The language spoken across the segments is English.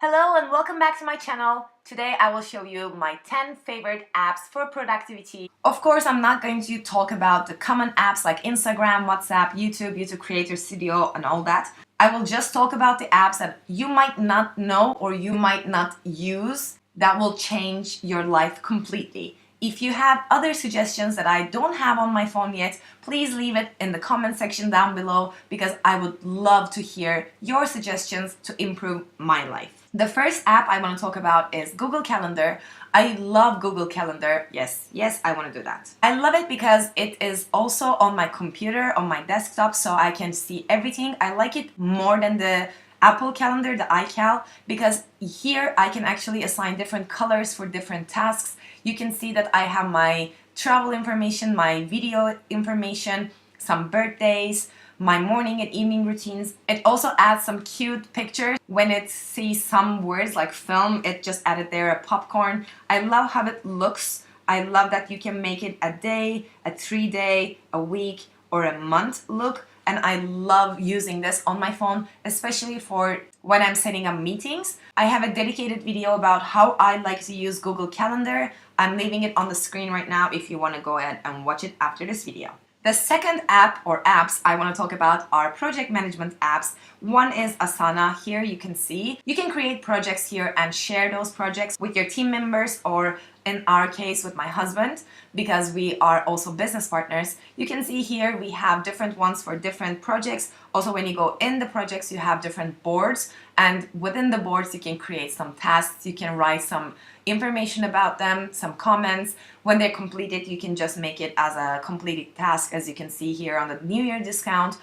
Hello and welcome back to my channel. Today I will show you my 10 favorite apps for productivity. Of course, I'm not going to talk about the common apps like Instagram, WhatsApp, YouTube Creator Studio and all that. I will just talk about the apps that you might not know or you might not use that will change your life completely. If you have other suggestions that I don't have on my phone yet, please leave it in the comment section down below because I would love to hear your suggestions to improve my life. The first app I want to talk about is Google Calendar. I love Google Calendar. Yes, I want to do that. I love it because it is also on my computer, on my desktop, so I can see everything. I like it more than the Apple Calendar, the iCal, because here I can actually assign different colors for different tasks. You can see that I have my travel information, my video information, some birthdays, my morning and evening routines. It also adds some cute pictures. When it sees some words like film, it just added there a popcorn. I love how it looks. I love that you can make it a day, a 3-day, a week, or a month look. And I love using this on my phone, especially for when I'm setting up meetings. I have a dedicated video about how I like to use Google Calendar. I'm leaving it on the screen right now if you want to go ahead and watch it after this video. The second app or apps I want to talk about are project management apps. One is Asana. Here you can see you can create projects here and share those projects with your team members, or in our case with my husband, because we are also business partners. You can see here we have different ones for different projects. Also, when you go in the projects, you have different boards, and within the boards you can create some tasks. You can write some information about them, some comments. When they're completed, you can just make it as a completed task, as you can see here on the New Year discount.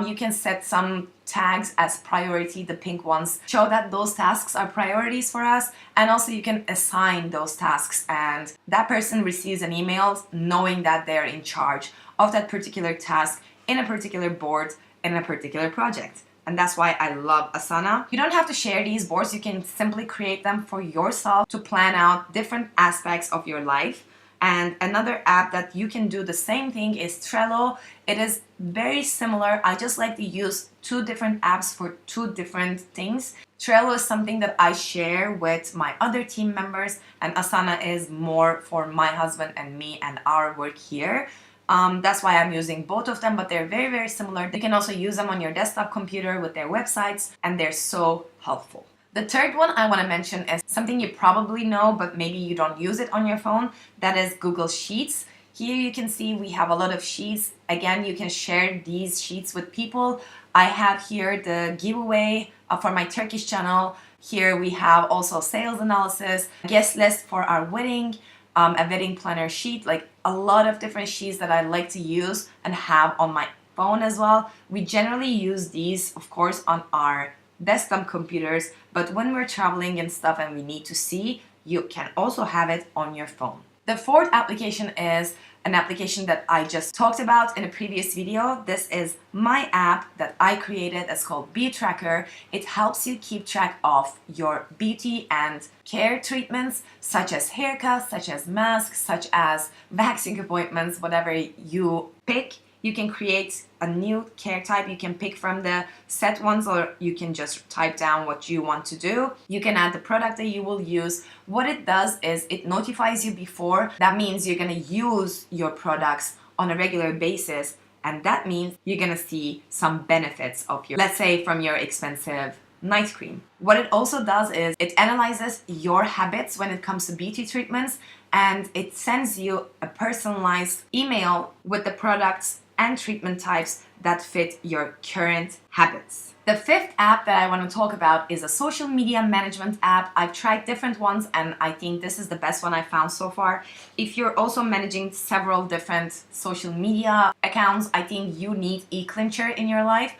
You can set some tags as priority. The pink ones show that those tasks are priorities for us, and also you can assign those tasks, and that person receives an email knowing that they're in charge of that particular task in a particular board in a particular project. And that's why I love Asana. You don't have to share these boards. You can simply create them for yourself to plan out different aspects of your life. And another app that you can do the same thing is Trello. It is very similar. I just like to use two different apps for two different things. Trello is something that I share with my other team members, and Asana is more for my husband and me and our work here. That's why I'm using both of them, but they're very, very similar. You can also use them on your desktop computer with their websites, and they're so helpful. The third one I want to mention is something you probably know, but maybe you don't use it on your phone. That is Google Sheets. Here you can see we have a lot of sheets. Again, you can share these sheets with people. I have here the giveaway for my Turkish channel. Here we have also sales analysis, guest list for our wedding, a wedding planner sheet, like a lot of different sheets that I like to use and have on my phone as well. We generally use these, of course, on our desktop computers, but when we're traveling and stuff and we need to see, you can also have it on your phone. The fourth application is an application that I just talked about in a previous video. This is my app that I created. It's called BeauTracker. It helps you keep track of your beauty and care treatments, such as haircuts, such as masks, such as waxing appointments, whatever you pick. You can create a new care type. You can pick from the set ones, or you can just type down what you want to do. You can add the product that you will use. What it does is it notifies you before. That means you're gonna use your products on a regular basis, and that means you're gonna see some benefits of your, let's say, from your expensive night cream. What it also does is it analyzes your habits when it comes to beauty treatments, and it sends you a personalized email with the products and treatment types that fit your current habits. The fifth app that I want to talk about is a social media management app. I've tried different ones, and I think this is the best one I found so far. If you're also managing several different social media accounts, I think you need E-clincher in your life.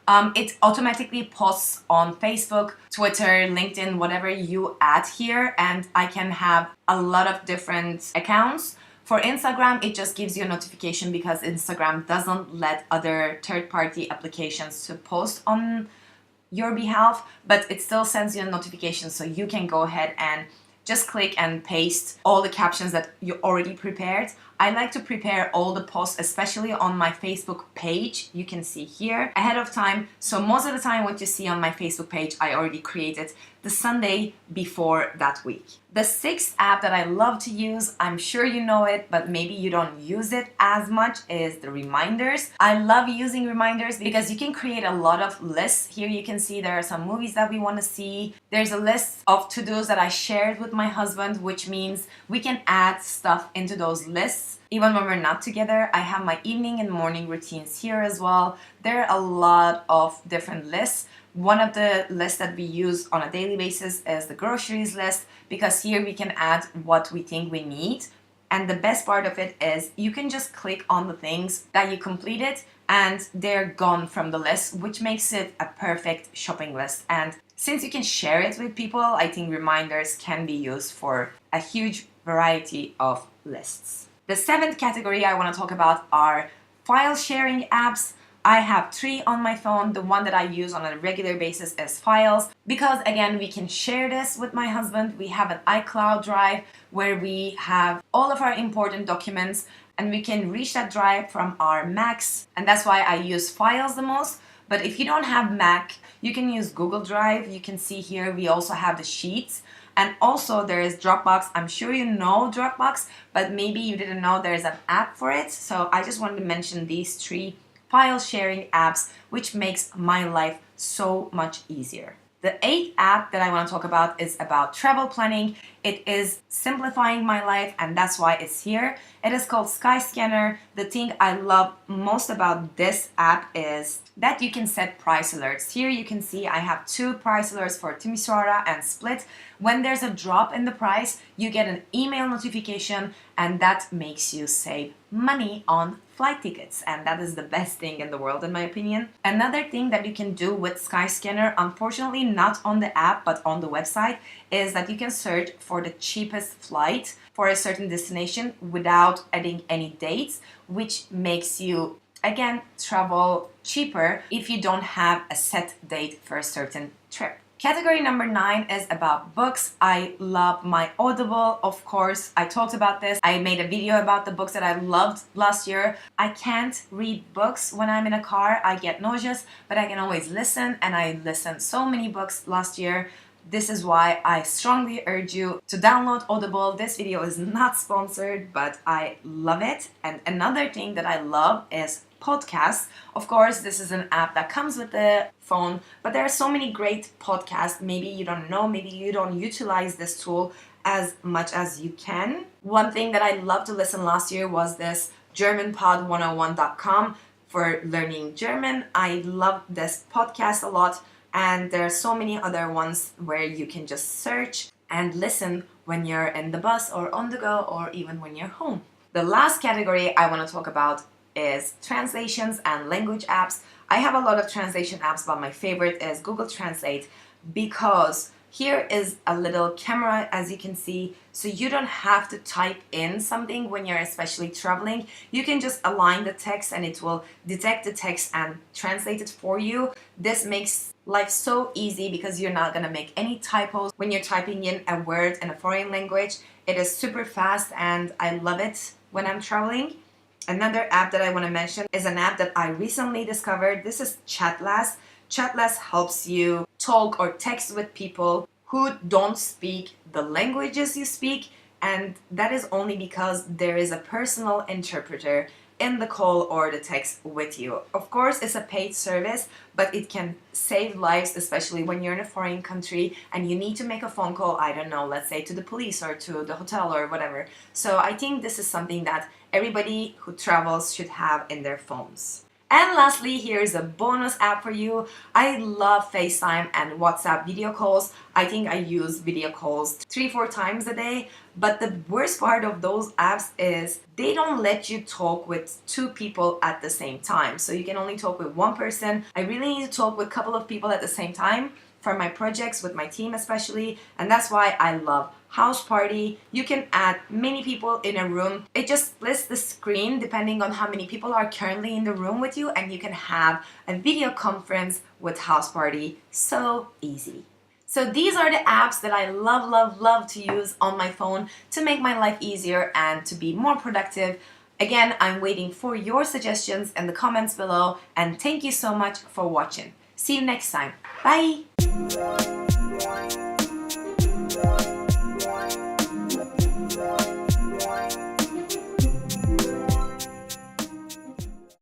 It automatically posts on Facebook, Twitter, LinkedIn, whatever you add here, and I can have a lot of different accounts. For Instagram, it just gives you a notification because Instagram doesn't let other third-party applications to post on your behalf, but it still sends you a notification, so you can go ahead and just click and paste all the captions that you already prepared. I like to prepare all the posts, especially on my Facebook page. You can see here ahead of time. So most of the time what you see on my Facebook page, I already created the Sunday before that week. The sixth app that I love to use, I'm sure you know it, but maybe you don't use it as much, is the reminders. I love using reminders because you can create a lot of lists. Here you can see there are some movies that we want to see. There's a list of to-dos that I shared with my husband, which means we can add stuff into those lists. Even when we're not together, I have my evening and morning routines here as well. There are a lot of different lists. One of the lists that we use on a daily basis is the groceries list, because here we can add what we think we need. And the best part of it is you can just click on the things that you completed and they're gone from the list, which makes it a perfect shopping list. And since you can share it with people, I think reminders can be used for a huge variety of lists. The seventh category I want to talk about are file sharing apps. I have 3 on my phone. The one that I use on a regular basis is Files, because again, we can share this with my husband. We have an iCloud drive where we have all of our important documents, and we can reach that drive from our Macs, and that's why I use Files the most. But if you don't have Mac, you can use Google Drive. You can see here we also have the Sheets. And also there is Dropbox. I'm sure you know Dropbox, but maybe you didn't know there's an app for it. So I just wanted to mention these 3 file sharing apps, which makes my life so much easier. The 8th app that I want to talk about is about travel planning. It is simplifying my life, and that's why it's here. It is called Skyscanner. The thing I love most about this app is that you can set price alerts. Here you can see I have 2 price alerts for Timisoara and Split. When there's a drop in the price, you get an email notification, and that makes you save money on flight tickets, and that is the best thing in the world in my opinion. Another thing that you can do with Skyscanner, unfortunately not on the app but on the website, is that you can search for the cheapest flight for a certain destination without adding any dates, which makes you again travel cheaper if you don't have a set date for a certain trip. Category number 9 is about books. I love my Audible, of course. I talked about this. I made a video about the books that I loved last year. I can't read books when I'm in a car. I get nauseous, but I can always listen, and I listened so many books last year. This is why I strongly urge you to download Audible. This video is not sponsored, but I love it. And another thing that I love is podcasts. Of course, this is an app that comes with the phone, but there are so many great podcasts. Maybe you don't know, maybe you don't utilize this tool as much as you can. One thing that I loved to listen last year was this GermanPod101.com for learning German. I love this podcast a lot, and there are so many other ones where you can just search and listen when you're in the bus or on the go, or even when you're home. The last category I want to talk about is translations and language apps. I have a lot of translation apps, but my favorite is Google Translate, because here is a little camera, as you can see, so you don't have to type in something when you're especially traveling. You can just align the text and it will detect the text and translate it for you. This makes life so easy because you're not gonna make any typos when you're typing in a word in a foreign language. It is super fast and I love it when I'm traveling. Another app that I want to mention is an app that I recently discovered. This is Chatlas. Chatlas helps you talk or text with people who don't speak the languages you speak, and that is only because there is a personal interpreter in the call or the text with you. Of course, it's a paid service, but it can save lives, especially when you're in a foreign country and you need to make a phone call, I don't know, let's say to the police or to the hotel or whatever. So I think this is something that everybody who travels should have in their phones. And lastly, here's a bonus app for you. I love FaceTime and WhatsApp video calls. I think I use video calls 3-4 times a day. But the worst part of those apps is they don't let you talk with 2 people at the same time. So you can only talk with 1 person. I really need to talk with a couple of people at the same time for my projects, with my team especially. And that's why I love HouseParty. You can add many people in a room. It just splits the screen depending on how many people are currently in the room with you, and you can have a video conference with HouseParty. So easy. So these are the apps that I love to use on my phone to make my life easier and to be more productive. Again, I'm waiting for your suggestions in the comments below, and thank you so much for watching. See you next time. Bye! you.